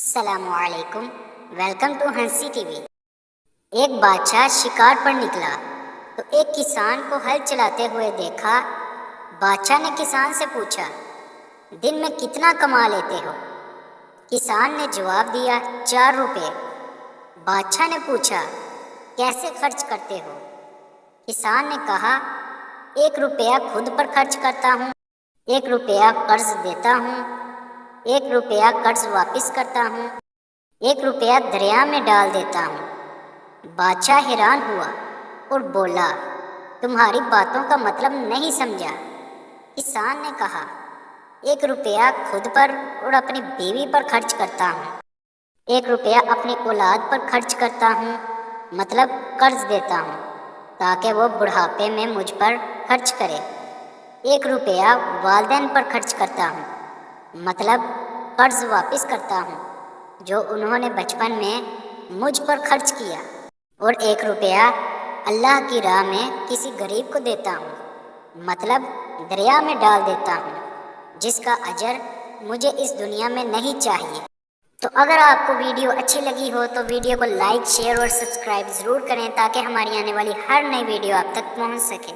السلام علیکم، welcome to ہنسی ٹی وی۔ ایک بادشاہ شکار پر نکلا تو ایک کسان کو ہل چلاتے ہوئے دیکھا۔ بادشاہ نے کسان سے پوچھا، دن میں کتنا کما لیتے ہو؟ کسان نے جواب دیا، 4 روپے۔ بادشاہ نے پوچھا، کیسے خرچ کرتے ہو؟ کسان نے کہا، 1 روپیہ خود پر خرچ کرتا ہوں، 1 روپیہ قرض دیتا ہوں، 1 روپیہ قرض واپس کرتا ہوں، 1 روپیہ دریا میں ڈال دیتا ہوں۔ بادشاہ حیران ہوا اور بولا، تمہاری باتوں کا مطلب نہیں سمجھا۔ کسان نے کہا، 1 روپیہ خود پر اور اپنی بیوی پر خرچ کرتا ہوں، 1 روپیہ اپنی اولاد پر خرچ کرتا ہوں، مطلب قرض دیتا ہوں تاکہ وہ بڑھاپے میں مجھ پر خرچ کرے، 1 روپیہ والدین پر خرچ کرتا ہوں، مطلب قرض واپس کرتا ہوں جو انہوں نے بچپن میں مجھ پر خرچ کیا، اور 1 روپیہ اللہ کی راہ میں کسی غریب کو دیتا ہوں، مطلب دریا میں ڈال دیتا ہوں جس کا اجر مجھے اس دنیا میں نہیں چاہیے۔ تو اگر آپ کو ویڈیو اچھی لگی ہو تو ویڈیو کو لائک، شیئر اور سبسکرائب ضرور کریں تاکہ ہماری آنے والی ہر نئی ویڈیو آپ تک پہنچ سکے۔